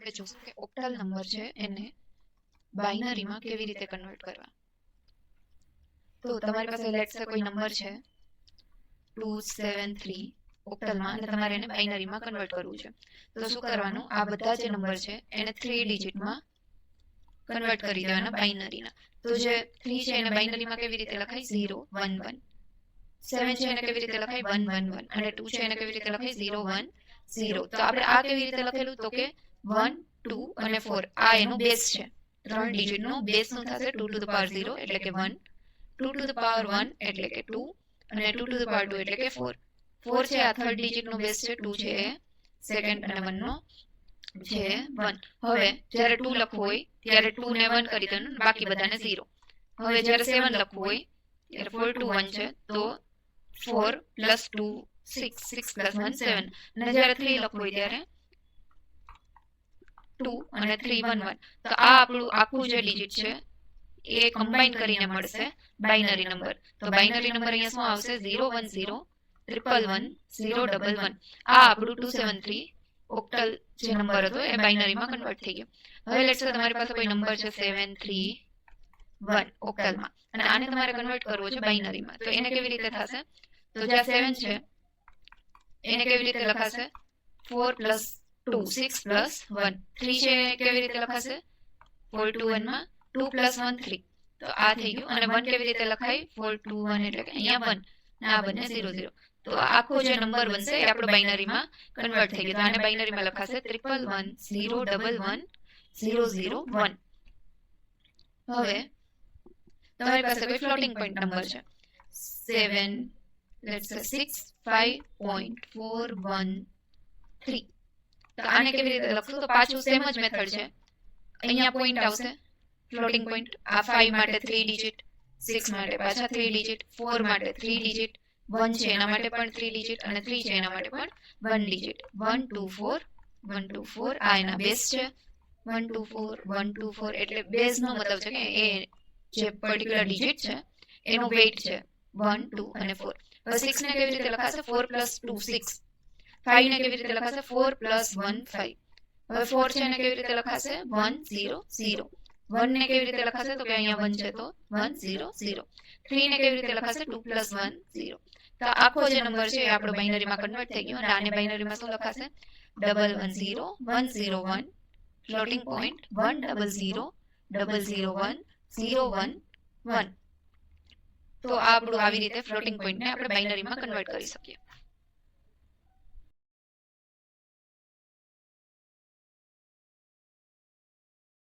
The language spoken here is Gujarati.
આપણે જોશું કે ઓક્ટલ નંબર છે એને બાઇનરીમાં કેવી રીતે કન્વર્ટ કરવા. તો તમારી પાસે લેટ્સ સે કોઈ નંબર છે 273 ઓક્ટલમાં અને તમારે એને બાઇનરીમાં કન્વર્ટ કરવું છે. તો શું કરવાનું, આ બધા જે નંબર છે એને 3 ડિજિટમાં કન્વર્ટ કરી દેવાના બાઇનરીના. તો જે 3 છે એને બાઇનરીમાં કેવી રીતે લખાય 0 1 1, 7 છે એને કેવી રીતે લખાય 1 1 1 અને 2 છે એને કેવી રીતે લખાય 0 1 0. તો આપણે આ કેવી રીતે લખેલું તો કે 1 2 અને 4 આ એનો બેઝ છે. 3 ડિજિટનો બેઝ શું થશે 2 ટુ ધ પાવર 0 એટલે કે 1, 2 ટુ ધ પાવર 1 એટલે કે 2 અને 2 ટુ ધ પાવર 2 એટલે કે 4. 4 છે આ થર્ડ ડિજિટનો બેઝ છે, 2 છે એ સેકન્ડ અને 1 નો છે 1. હવે જ્યારે 2 લખવું હોય ત્યારે 2 ને 1 કરી દેવાનું, બાકી બધાને 0. હવે જ્યારે 7 લખવું હોય ત્યારે 4 ટુ 1 છે તો 4 પ્લસ 2 6, 6 પ્લસ 1 7. અને જ્યારે 3 લખવું હોય ત્યારે 2 અને 3 1 1. તો આ આપણું આખું જે ડિજિટ છે એ કમ્બાઈન કરીને મળશે બાઇનરી નંબર. તો બાઇનરી નંબર અહીંયા શું આવશે 0 1 0 1 1 0 1 1. આ આપણું 273 ઓક્ટલ જે નંબર હતો એ બાઇનરીમાં કન્વર્ટ થઈ ગયો. હવે લેટ્સ સે તમારી પાસે કોઈ નંબર છે 731 ઓક્ટલમાં અને આને તમારે કન્વર્ટ કરવો છે બાઇનરીમાં. તો એને કેવી રીતે થશે, તો જ્યાં 7 છે એને કેવી રીતે લખાશે 4 પ્લસ 2 6 પ્લસ 1. 3 છે કેવી રીતે લખાશે 4 ટુ 1 માં 2 પ્લસ 1 3. તો આ થઈ ગયું. અને 1 કેવી રીતે લખાય 4 ટુ 1 એટલે કે અહીંયા 1 ને આ બંને 0 0. તો આખો જે નંબર બનશે એ આપણો બાઇનરીમાં કન્વર્ટ થઈ ગયો. તો આને બાઇનરીમાં લખાશે 1 1 0 1 1 0 0 1. હવે તમારી પાસે કોઈ ફ્લોટિંગ પોઈન્ટ નંબર છે 7 લેટ્સ સે 65.413. તો આને કેવી રીતે લખશું, તો પાછું સેમ જ મેથડ છે. અહીંયા પોઈન્ટ આવશે ફ્લોટિંગ પોઈન્ટ, આ 5 માટે 3 ડિજિટ, 6 માટે પાછા 3 ડિજિટ, 4 માટે 3 ડિજિટ, 1 છે એના માટે પણ 3 ડિજિટ અને 3 છે એના માટે પણ 1 ડિજિટ. 1 2 4 1 2 4 આ એના બેઝ છે. 1 2 4 1 2 4 એટલે બેઝ નો મતલબ છે કે એ જે પર્ટિક્યુલર ડિજિટ છે એનો વેઇટ છે 1 2 અને 4. હવે 6 ને કેવી રીતે લખાશે 4 પ્લસ 2 6. 5 ને કેવી રીતે લખાશે 4 પ્લસ 1 5. હવે 4 છે એને કેવી રીતે લખાશે 1 0 0. 1 ને કેવી રીતે લખાશે તો કે અહીંયા 1 છે તો 1 0 0. 3 ને કેવી રીતે લખાશે 2 પ્લસ 1 0. તો આખો જે નંબર છે એ આપણો બાઇનરીમાં કન્વર્ટ થઈ ગયો અને આને બાઇનરીમાં શું લખાશે 1 1 0 1 0 1 ફ્લોટિંગ પોઈન્ટ 1 0 0 0 1 0 1 1. તો આ આપણું આવી રીતે ફ્લોટિંગ પોઈન્ટને આપણે બાઇનરીમાં કન્વર્ટ કરી શકીએ.